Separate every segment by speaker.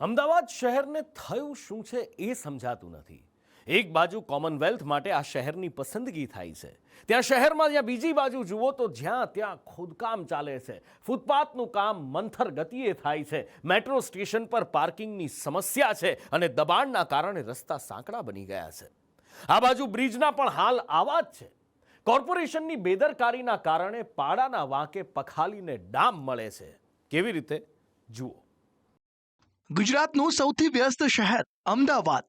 Speaker 1: અમદાવાદ શહેરને થયું શું છે એ સમજાતું નથી. એક બાજુ કોમનવેલ્થ માટે આ શહેરની પસંદગી થાય છે, ત્યાં શહેરમાં જ્યાં બીજી બાજુ જુઓ તો જ્યાં ત્યાં ખોદકામ ચાલે છે. ફૂટપાથનું કામ મંથર ગતિએ થાય છે. મેટ્રો સ્ટેશન પર પાર્કિંગની સમસ્યા છે અને દબાણના કારણે રસ્તા સાંકડા બની ગયા છે. આ બાજુ બ્રિજના પણ હાલ આવા જ છે. કોર્પોરેશનની બેદરકારીના કારણે પાડાના વાંકે પખાલીને ડામ મળે છે. કેવી રીતે? જુઓ.
Speaker 2: ગુજરાતનું સૌથી વ્યસ્ત શહેર અમદાવાદ.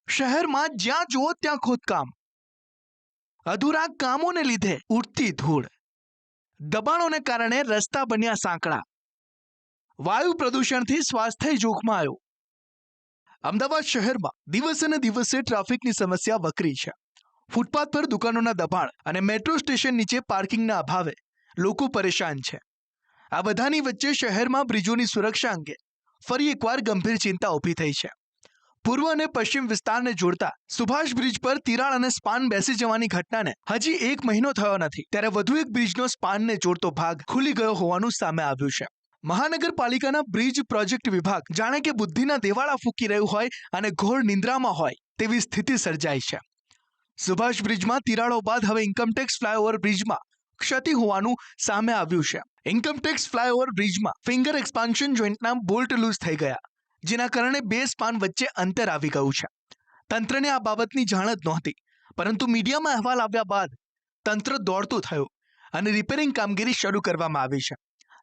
Speaker 2: શહેરમાં જ્યાં જુઓ ત્યાં ખોદકામ, અધૂરા કામોને લીધે ઉડતી ધૂળ, દબાણોને કારણે રસ્તા બન્યા સાંકડા, વાયુ પ્રદૂષણથી સ્વાસ્થ્ય જોખમાં આવ્યું. અમદાવાદ શહેરમાં દિવસે ને દિવસે ટ્રાફિકની સમસ્યા વકરી છે. ફૂટપાથ પર દુકાનોના દબાણ અને મેટ્રો સ્ટેશન નીચે પાર્કિંગના અભાવે લોકો પરેશાન છે. આ બધાની વચ્ચે શહેરમાં બ્રિજોની સુરક્ષા અંગે ફરી એકવાર ગંભીર ચિંતા ઊભી થઈ છે. પૂર્વ અને પશ્ચિમ વિસ્તારને જોડતા સુભાષ બ્રિજ પર તિરાડ અને સ્પાન બેસી જવાની ઘટનાને હજી 1 મહિનો થયો નથી, ત્યારે વધુ એક બ્રિજનો સ્પાનને જોડતો ભાગ ખુલી ગયો હોવાનું સામે આવ્યું છે. મહાનગરપાલિકાના બ્રિજ પ્રોજેક્ટ વિભાગ જાણે કે બુદ્ધિના દેવાળા ફૂંકી રહ્યું હોય અને ઘોર નિંદ્રામાં હોય તેવી સ્થિતિ સર્જાઈ છે. સુભાષ બ્રિજમાં તિરાડો બાદ હવે ઇન્કમટેક્સ ફ્લાયઓવર બ્રિજમાં ક્ષતિ હોવાનું સામે આવ્યું છે. ઇન્કમટેક્સ ફ્લાયઓવર બ્રિજમાં ફિંગર એક્સપાન્શન જોઈન્ટના બોલ્ટ લૂઝ થઈ ગયા, જેના કારણે 2 સ્પાન વચ્ચે અંતર આવી ગયું છે. તંત્રને આ બાબતની જાણ જ નહોતી, પરંતુ મીડિયામાં અહેવાલ આવ્યા બાદ તંત્ર દોડતું થયું અને રિપેરિંગ કામગીરી શરૂ કરવામાં આવી છે.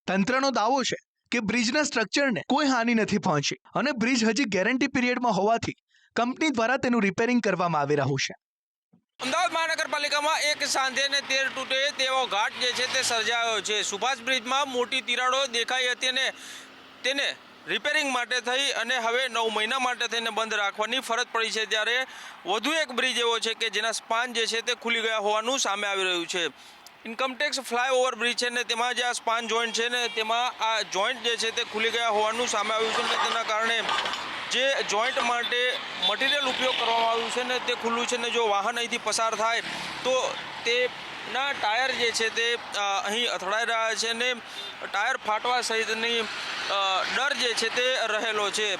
Speaker 2: તંત્રનો દાવો છે કે બ્રિજના સ્ટ્રક્ચરને કોઈ હાનિ નથી પહોંચી અને બ્રિજ હજી ગેરંટી પીરિયડમાં હોવાથી કંપની દ્વારા તેનું રિપેરિંગ કરવામાં આવી રહ્યું છે.
Speaker 3: અમદાવાદ મહાનગરપાલિકામાં એક સાંધે ને તેર તૂટે તેવો ઘાટ જે છે તે સર્જાયો છે. સુભાષ બ્રિજમાં મોટી તિરાડો દેખાઈ હતી અને તેને રિપેરિંગ માટે થઈ અને હવે 9 મહિના માટે થઈને બંધ રાખવાની ફરજ પડી છે. ત્યારે વધુ એક બ્રિજ એવો છે કે જેના સ્પાન જે છે તે ખુલી ગયા હોવાનું સામે આવી રહ્યું છે. ઇન્કમટેક્સ ફ્લાયઓવર બ્રિજ છે ને તેમાં જે આ સ્પાન જોઈન્ટ છે ને તેમાં આ જોઈન્ટ જે છે તે ખુલી ગયા હોવાનું સામે આવ્યું છે ને તેના કારણે જે જોઈન્ટ માટે મટીરિયલ ઉપયોગ કરવામાં આવ્યું છે ને તે ખુલ્લું છે ને જો વાહન અહીંથી પસાર થાય તો તેના ટાયર જે છે તે અહીં અથડાઈ રહ્યા છે ને ટાયર ફાટવા સહિતની ડર જે છે તે રહેલો છે.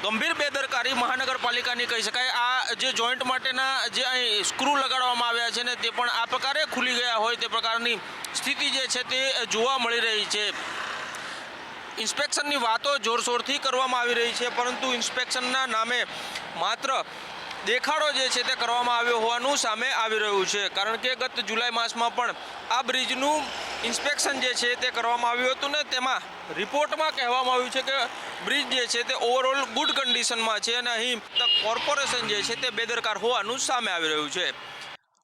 Speaker 3: ગંભીર બેદરકારી મહાનગરપાલિકાની કહી શકાય. આ જે જોઈન્ટ માટેના જે અહીં સ્ક્રૂ લગાડવામાં આવ્યા છે ને તે પણ આ પ્રકારે ખુલી ગયા હોય તે પ્રકારની સ્થિતિ જે છે તે જોવા મળી રહી છે. ઇન્સ્પેક્શનની વાતો જોરશોરથી કરવામાં આવી રહી છે, પરંતુ ઇન્સ્પેક્શનના નામે માત્ર દેખાડો જે છે તે કરવામાં આવ્યો હોવાનું સામે આવી રહ્યું છે. કારણ કે ગત જુલાઈ માસમાં પણ આ બ્રિજનું ઇન્સ્પેક્શન જે છે તે કરવામાં આવ્યું હતું ને તેમાં રિપોર્ટમાં કહેવામાં આવ્યું છે કે બ્રિજ જે છે તે ઓવરઓલ ગુડ કન્ડિશનમાં છે અને અહીં કોર્પોરેશન જે છે તે બેદરકાર હોવાનું સામે આવી રહ્યું છે.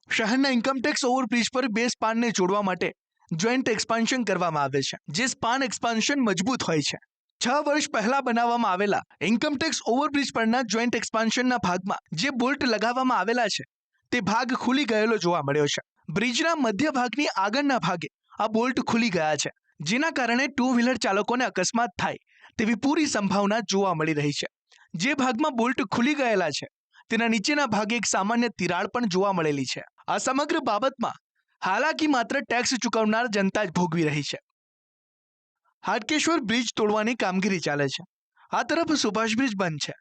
Speaker 2: શહેરના ઇન્કમટેક્સ ઓવરબ્રિજ પર 2 સ્પાનને જોડવા માટે જોઈન્ટ એક્સપાન્શન કરવામાં આવે છે, જે સ્પાન એક્સપાન્શન મજબૂત હોય છે. 6 વર્ષ પહેલા બનાવવામાં આવેલા ઇન્કમટેક્સ ઓવરબ્રિજ પરના જોઈન્ટ એક્સપાન્શનના ભાગમાં જે બોલ્ટ લગાવવામાં આવેલા છે તે ભાગ ખુલી ગયેલો જોવા મળ્યો છે. બ્રિજના મધ્ય ભાગની આગળના ભાગે આ બોલ્ટ ખુલી ગયા છે, જેના કારણે 2 વ્હીલર ચાલકોને અકસ્માત થાય તેવી પૂરી સંભાવના જોવા મળી રહી છે. જે ભાગમાં બોલ્ટ ખુલી ગયેલા છે તેના નીચેના ભાગે એક સામાન્ય તિરાડ પણ જોવા મળેલી છે. આ સમગ્ર બાબતમાં હાલાકી માત્ર ટેક્સ ચૂકવનાર જનતા જ ભોગવી રહી છે. હાટકેશ્વર બ્રિજ તોડવાની કામગીરી ચાલે છે. આ તરફ સુભાષ બ્રિજ બંધ છે.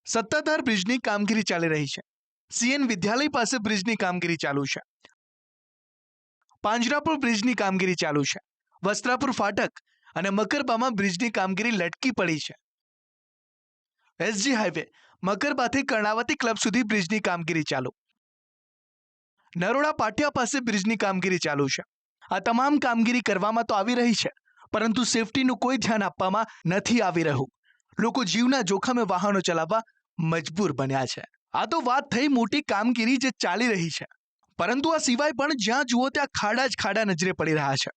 Speaker 2: સત્તાધાર બ્રિજની કામગીરી ચાલી રહી છે. સીએન વિદ્યાલય પાસે બ્રિજની કામગીરી ચાલુ છે. પાંજરાપુર બ્રિજની કામગીરી ચાલુ છે. વસ્ત્રાપુર ફાટક અને મકરબામાં બ્રિજની કામગીરી લટકી પડી છે. એસજી હાઈવે મકરબાથી કર્ણાવતી ક્લબ સુધી બ્રિજની કામગીરી ચાલુ. નરોડા પાટિયા પાસે બ્રિજની કામગીરી ચાલુ છે. આ તમામ કામગીરી કરવામાં તો આવી રહી છે, પરંતુ સેફટીનું કોઈ ધ્યાન આપવામાં નથી આવી રહ્યું. લોકો જીવના જોખમે વાહનો ચલાવવા મજબૂર બન્યા છે. આ તો વાત થઈ મોટી કામગીરી જે ચાલી રહી છે, પરંતુ આ સિવાય પણ જ્યાં જુઓ ત્યાં ખાડા જ ખાડા નજરે પડી રહ્યા છે.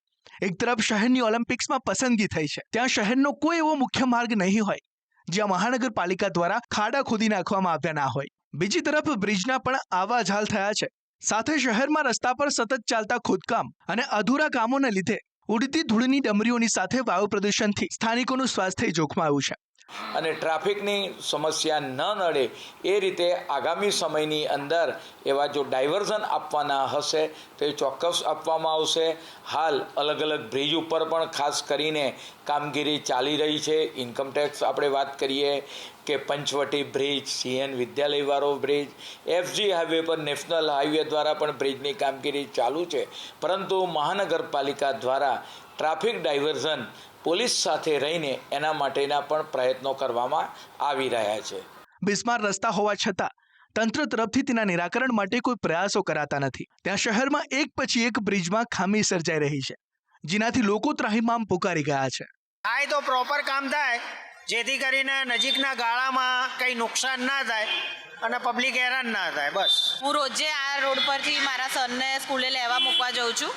Speaker 2: એક તરફ શહેરની ઓલિમ્પિક્સમાં પસંદગી થઈ છે, ત્યાં શહેરનો કોઈ એવો મુખ્ય માર્ગ નહીં હોય જ્યાં મહાનગરપાલિકા દ્વારા ખાડા ખોદી નાખવામાં આવ્યા ના હોય. બીજી તરફ બ્રિજના પણ આવા જ હાલ થયા છે. સાથે શહેરમાં રસ્તા પર સતત ચાલતા ખોદકામ અને અધૂરા કામોને લીધે ઉડતી ધૂળની ડમરીઓની સાથે વાયુ પ્રદૂષણથી સ્થાનિકોનું સ્વાસ્થ્ય જોખમાયું છે.
Speaker 4: અને ટ્રાફિકની સમસ્યા ન નડે એ રીતે આગામી સમયની અંદર એવા જો ડાયવર્ઝન આપવાના હશે તો એ ચોક્કસ આપવામાં આવશે. હાલ અલગ અલગ બ્રિજ ઉપર પણ ખાસ કરીને કામગીરી ચાલી રહી છે. ઇન્કમટેક્સ આપણે વાત કરીએ કે પંચવટી બ્રિજ, CN વિદ્યાલયવાળો બ્રિજ, FG હાઈવે પર નેશનલ હાઈવે દ્વારા પણ બ્રિજની કામગીરી ચાલુ છે. પરંતુ મહાનગરપાલિકા દ્વારા ટ્રાફિક ડાયવર્ઝન પોલીસ સાથે રહીને એના માટેના પણ પ્રયત્નો કરવામાં આવી રહ્યા છે.
Speaker 2: બિસ્માર રસ્તા હોવા છતાં તંત્ર તરફથી તેના નિરાકરણ માટે કોઈ પ્રયાસો કરાતા નથી. ત્યાં શહેરમાં એક પછી એક બ્રિજમાં ખામી સર્જાઈ રહી છે, જેનાથી લોકો ત્રાહિમામ પુકારી ગયા છે.
Speaker 5: થાય તો પ્રોપર કામ થાય, જેથી કરીને નજીકના ગાળામાં કંઈ નુકસાન ના થાય અને પબ્લિક હેરાન ના થાય. બસ
Speaker 6: હું રોજે આ રોડ પરથી મારા સનને સ્કૂલે લેવા મૂકવા જાઉં છું,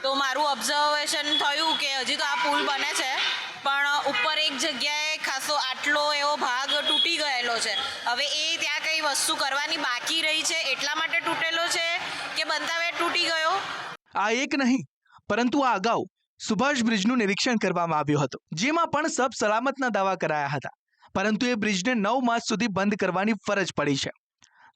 Speaker 6: તો મારું ઓબ્ઝર્વેશન થયું કે હજી તો આ પુલ બને છે, પણ ઉપર એક જગ્યાએ ખાસો આટલો એવો ભાગ તૂટી ગયેલો છે. હવે એ ત્યાં કંઈ વસ્તુ કરવાની બાકી રહી છે એટલા માટે તૂટેલો છે કે બનતા વેળ તૂટી ગયો?
Speaker 2: આ એક નહીં, પરંતુ આ અગાઉ સુભાષ બ્રિજનું નિરીક્ષણ કરવામાં આવ્યું હતું, જેમાં પણ સબ સલામતના દાવા કરાયા હતા, પરંતુ એ બ્રિજને 9 માસ સુધી બંધ કરવાની ફરજ પડી છે.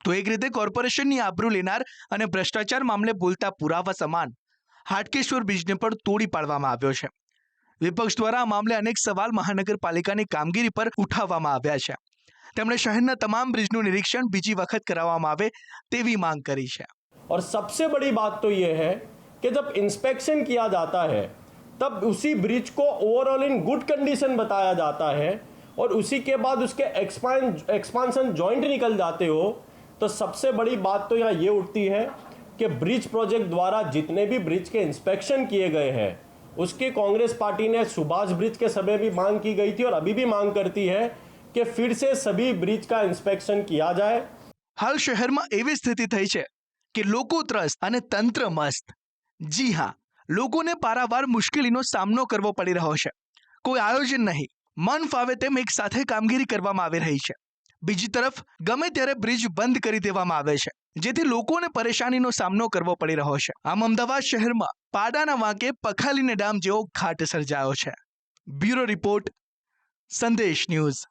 Speaker 2: તો એક રીતે કોર્પોરેશનની આબરૂ લેનાર અને ભ્રષ્ટાચાર મામલે બોલતા પુરાવા સમાન હાટકેશ્વર બ્રિજને પણ તોડી પાડવામાં આવ્યો છે. વિપક્ષ દ્વારા આ મામલે અનેક સવાલ મહાનગરપાલિકાની કામગીરી પર ઉઠાવવામાં આવ્યા છે. તેમણે શહેરના તમામ બ્રિજનું નિરીક્ષણ બીજી વખત કરાવવામાં આવે તેવી માંગ કરી છે.
Speaker 7: और सबसे बड़ी बात तो ये है कि जब इंस्पेक्शन किया जाता है तब उसी ब्रिज को ओवरऑल इन गुड कंडीशन बताया जाता है और उसी के बाद उसके एक्सपांसन जॉइंट निकल जाते हो, तो सबसे बड़ी बात तो यहाँ ये उठती है कि ब्रिज प्रोजेक्ट द्वारा जितने भी ब्रिज के इंस्पेक्शन किए गए हैं उसकी कांग्रेस पार्टी ने सुभाष ब्रिज के समय भी मांग की गई थी और अभी भी मांग करती है कि फिर से सभी ब्रिज का इंस्पेक्शन किया जाए.
Speaker 2: હાલ શહેરમાં એવી સ્થિતિ થઈ છે કે લોકો ત્રસ્ત અને તંત્ર મસ્ત. જી હા, લોકોને પારાવાર મુશ્કેલીનો સામનો કરવો પડી રહ્યો છે. કોઈ આયોજન નહીં, મન ફાવે તેમ એક સાથે કામગીરી કરવામાં આવી રહી છે. બીજી તરફ ગમે ત્યારે બ્રિજ બંધ કરી દેવામાં આવે છે, જેથી લોકોને પરેશાનીનો સામનો કરવો પડી રહ્યો છે. આમ અમદાવાદ શહેરમાં પાડાના વાંકે પખાલીને ડામ જેવો ઘાટ સર્જાયો છે. બ્યુરો રિપોર્ટ, સંદેશ ન્યૂઝ.